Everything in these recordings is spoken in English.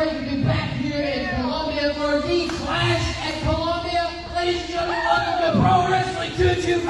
great to be back here in Columbia for the Clash at Columbia. Ladies and gentlemen, welcome to Pro Wrestling 225.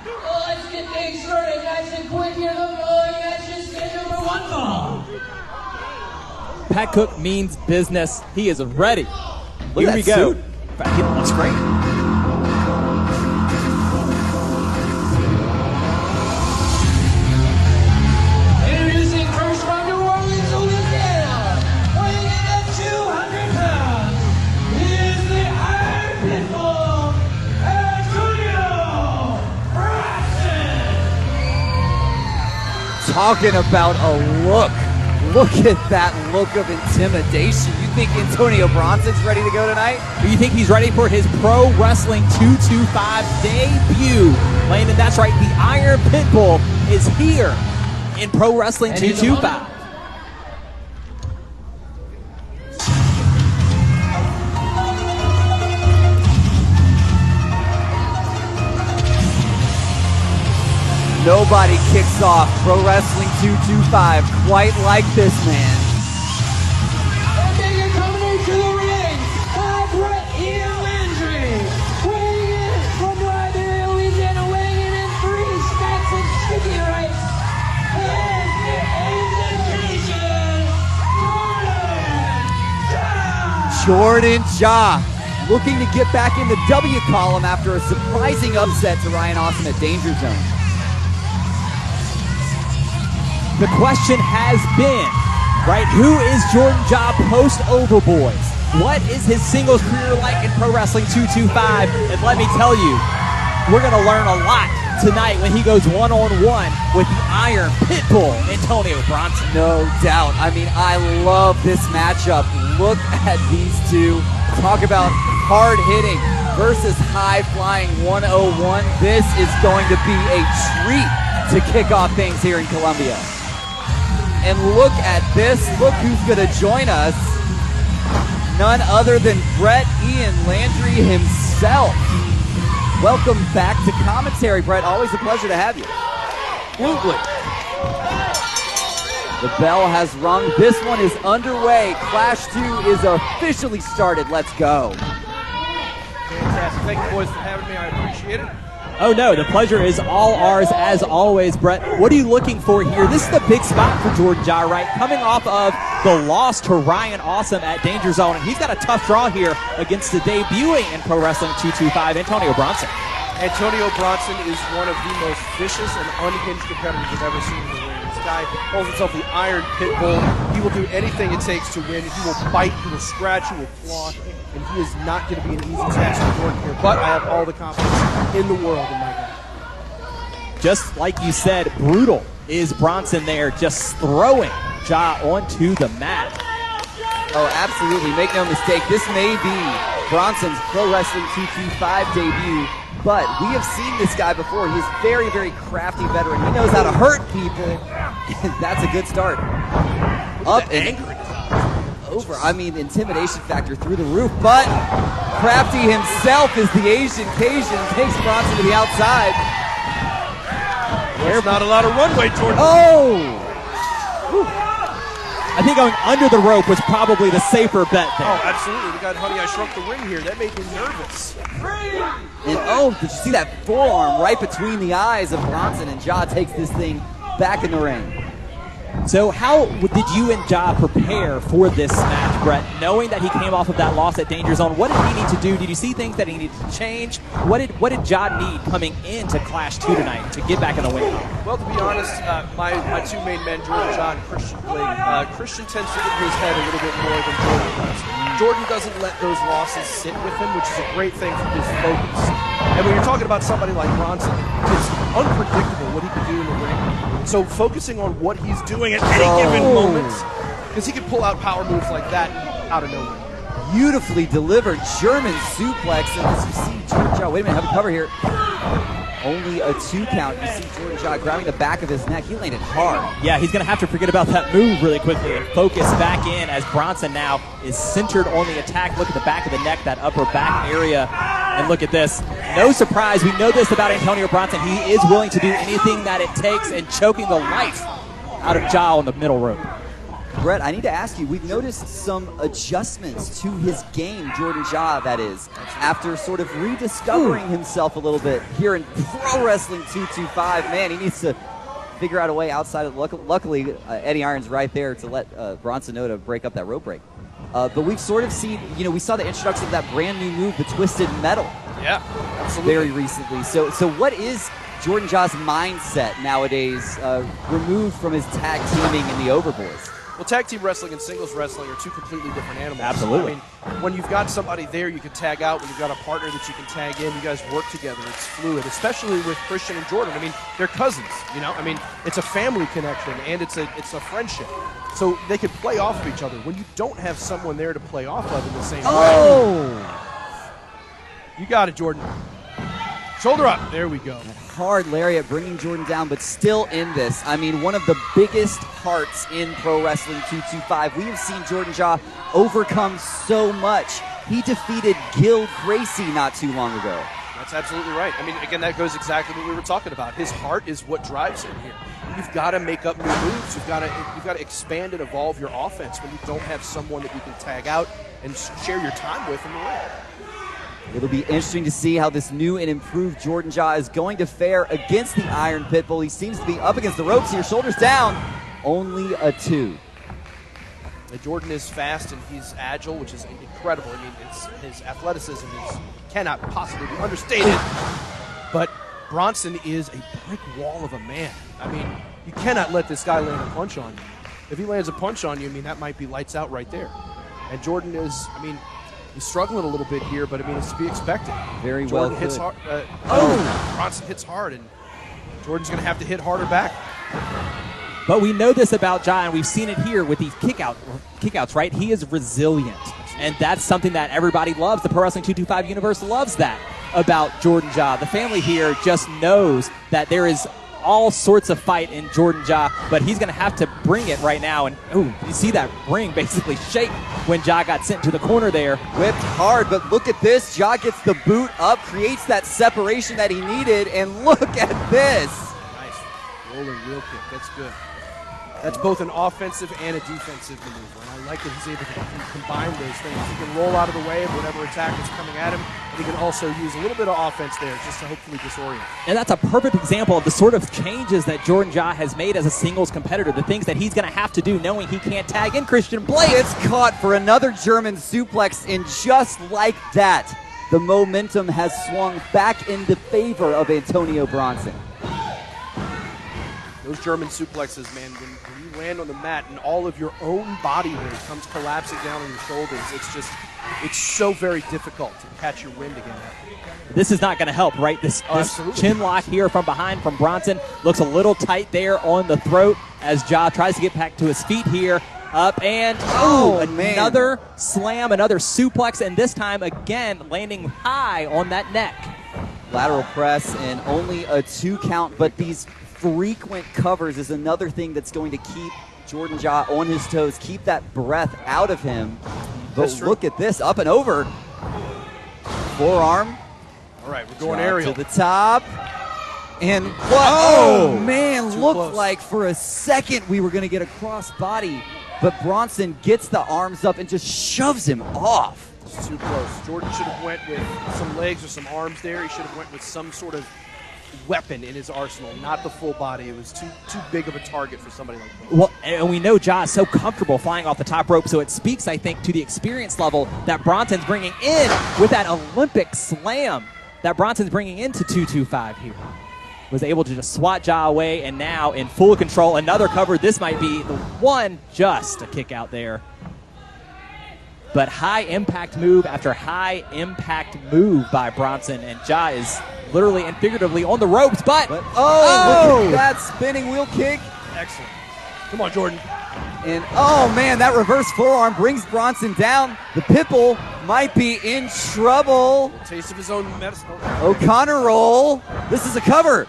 Well, let's get things started nice and quick here. The following match is scheduled for one fall. Pat Cook means business. He is ready. Here we go. Suit. He looks great. Introducing first from New Orleans, Louisiana, weighing in at 200 pounds, he is the Iron Pitbull, Antonio Bronson. Talking about a look. Look at that look of intimidation. You think Antonio Bronson's ready to go tonight? Do you think he's ready for his Pro Wrestling 225 debut? Landon, that's right. The Iron Pitbull is here in Pro Wrestling 225. Nobody kicks off Pro Wrestling 225 quite like this man. Okay, you're coming into the ring. Brett Ian Landry, weighing in from Liberia, Louisiana, weighing in at 3 stacks of sticky rice. And the Asian Jordan Ja looking to get back in the W column after a surprising upset to Ryan Awesome at Danger Zone. The question has been, right, who is Jordan Ja post Overboys? What is his singles career like in Pro Wrestling 225? And let me tell you, we're going to learn a lot tonight when he goes one-on-one with the Iron Pitbull, Antonio Bronson. No doubt. I mean, I love this matchup. Look at these two. Talk about hard-hitting versus high-flying 101. This is going to be a treat to kick off things here in Columbia. And look at this. Look who's going to join us. None other than Brett Ian Landry himself. Welcome back to commentary, Brett. Always a pleasure to have you. Absolutely. The bell has rung. This one is underway. Clash 2 is officially started. Let's go. Fantastic. Thank you, boys, for having me. I appreciate it. Oh no, the pleasure is all ours as always, Brett. What are you looking for here? This is the big spot for Jordan Ja, right? Coming off of the loss to Ryan Awesome at Danger Zone, and he's got a tough draw here against the debuting in Pro Wrestling 225, Antonio Bronson. Antonio Bronson is one of the most vicious and unhinged competitors I've ever seen in the ring. This guy calls himself the Iron Pitbull. He will do anything it takes to win. He will bite, he will scratch, he will claw, and he is not going to be an easy task to work here. But I have all the confidence in the world in my guy. Just like you said, brutal is Bronson there, just throwing Ja onto the mat. Oh, absolutely. Make no mistake, this may be Bronson's Pro Wrestling 225 debut, but we have seen this guy before. He's very, very crafty veteran. He knows how to hurt people, and that's a good start. Up and over. I mean, intimidation factor through the roof, but Crafty himself is the Asian Cajun, takes Bronson to the outside. There's not a lot of runway, Jordan. Oh! I think going under the rope was probably the safer bet there. Oh, absolutely. We got Honey, I Shrunk the Ring here. That made me nervous. And oh, did you see that forearm right between the eyes of Bronson, and Ja takes this thing back in the ring. So how did you and Ja prepare for this match, Brett? Knowing that he came off of that loss at Danger Zone, what did he need to do? Did you see things that he needed to change? What did Ja need coming into Clash 2 tonight to get back in the win? Well, to be honest, my two main men, Jordan Ja and Christian Blade, Christian tends to get in his head a little bit more than Jordan does. Jordan doesn't let those losses sit with him, which is a great thing for his focus. And when you're talking about somebody like Bronson, it's unpredictable what he can do in the ring. So focusing on what he's doing at any given moment, because he can pull out power moves like that out of nowhere. Beautifully delivered German suplex, and as you see Jordan Ja, wait a minute, have a cover here. Only a 2 count. You see Jordan Ja grabbing the back of his neck. He landed hard. Yeah, he's going to have to forget about that move really quickly and focus back in as Bronson now is centered on the attack. Look at the back of the neck, that upper back area. And look at this. No surprise. We know this about Antonio Bronson. He is willing to do anything that it takes and choking the life out of Ja on the middle rope. Brett, I need to ask you, we've noticed some adjustments to his game, Jordan Ja, that is, after sort of rediscovering himself a little bit here in Pro Wrestling 225. Man, he needs to figure out a way outside of luckily, Eddie Iron's right there to let Bronson know to break up that rope break. But we've sort of seen, we saw the introduction of that brand new move, the Twisted Metal. Yeah, absolutely. Very recently. So what is Jordan Ja's mindset nowadays, removed from his tag teaming in the Overboys? Well, tag team wrestling and singles wrestling are two completely different animals. Absolutely. I mean, when you've got somebody there you can tag out, when you've got a partner that you can tag in, you guys work together. It's fluid, especially with Christian and Jordan. I mean, they're cousins, I mean, it's a family connection, and it's a friendship. So they can play off of each other. When you don't have someone there to play off of in the same way. You got it, Jordan. Shoulder up. There we go. Hard lariat bringing Jordan down, but still in this. I mean, one of the biggest hearts in Pro Wrestling 225. We have seen Jordan Ja overcome so much. He defeated Gil Gracie not too long ago. That's absolutely right. I mean, again, that goes exactly what we were talking about. His heart is what drives him here. You've got to make up new moves. You've got to expand and evolve your offense when you don't have someone that you can tag out and share your time with in the ring. It'll be interesting to see how this new and improved Jordan Ja is going to fare against the Iron Pitbull. He seems to be up against the ropes here, shoulders down, only a 2. And Jordan is fast and he's agile, which is incredible. I mean, his athleticism cannot possibly be understated. But Bronson is a brick wall of a man. I mean, you cannot let this guy land a punch on you. If he lands a punch on you, I mean, that might be lights out right there. And Jordan is, I mean, he's struggling a little bit here, but I mean, it's to be expected. Very Jordan well hits could. hard. Bronson hits hard, and Jordan's going to have to hit harder back. But we know this about Ja, and we've seen it here with these kickouts, right? He is resilient, and that's something that everybody loves. The Pro Wrestling 225 universe loves that about Jordan Ja. The family here just knows that there is all sorts of fight in Jordan Ja, but he's going to have to bring it right now. And, you see that ring basically shake when Ja got sent to the corner there. Whipped hard, but look at this. Ja gets the boot up, creates that separation that he needed, and look at this. Nice. Rolling wheel kick. That's good. That's both an offensive and a defensive maneuver, and I like that he's able to combine those things. He can roll out of the way of whatever attack is coming at him, and he can also use a little bit of offense there just to hopefully disorient. And that's a perfect example of the sort of changes that Jordan Ja has made as a singles competitor, the things that he's going to have to do knowing he can't tag in Christian Blake. It's caught for another German suplex, and just like that, the momentum has swung back in the favor of Antonio Bronson. Those German suplexes, man, when you land on the mat and all of your own body weight comes collapsing down on your shoulders, it's so very difficult to catch your wind again. This is not going to help, right? This chin lock here from behind from Bronson looks a little tight there on the throat as Ja tries to get back to his feet here. Up and another slam, another suplex, and this time again landing high on that neck. Lateral press and only a 2 count, but these frequent covers is another thing that's going to keep Jordan Ja on his toes, keep that breath out of him. But look at this, up and over. Forearm. All right, we're going aerial. To the top. And what? Oh man, looked like for a second we were going to get a cross body, but Bronson gets the arms up and just shoves him off. It's too close. Jordan should have went with some legs or some arms there. He should have went with some sort of weapon in his arsenal, not the full body. It was too big of a target for somebody like that. Well, and we know Ja is so comfortable flying off the top rope, so it speaks, I think, to the experience level that Bronson's bringing in with that Olympic slam that Bronson's bringing into 225 here. Was able to just swat Ja away, and now in full control, another cover. This might be the one, just a kick out there. But high impact move after high impact move by Bronson, and Ja is literally and figuratively on the ropes, but look at that spinning wheel kick. Excellent. Come on, Jordan. And oh man, that reverse forearm brings Bronson down. The Pitbull might be in trouble. Taste of his own medicine. O'Connor roll. This is a cover.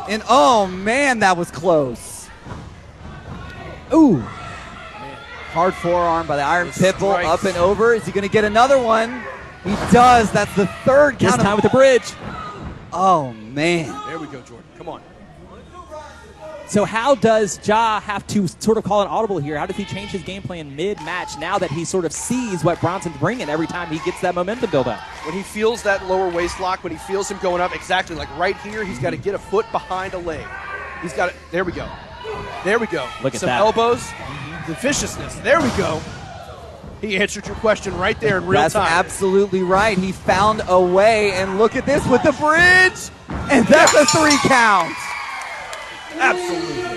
And oh man, that was close. Ooh. Hard forearm by the Iron Pitbull, up and over. Is he going to get another one? He does. That's the third count. This time with the bridge. Oh, man. There we go, Jordan. Come on. So how does Ja have to sort of call an audible here? How does he change his game plan mid-match now that he sort of sees what Bronson's bringing every time he gets that momentum build up? When he feels that lower waist lock, when he feels him going up, exactly like right here, he's got to get a foot behind a leg. He's got it. There we go. There we go. Look at Some that. elbows, the viciousness. There we go. He answered your question right there in real That's time. absolutely right. He found a way, and look at this with the bridge, and that's a 3 count. Absolutely.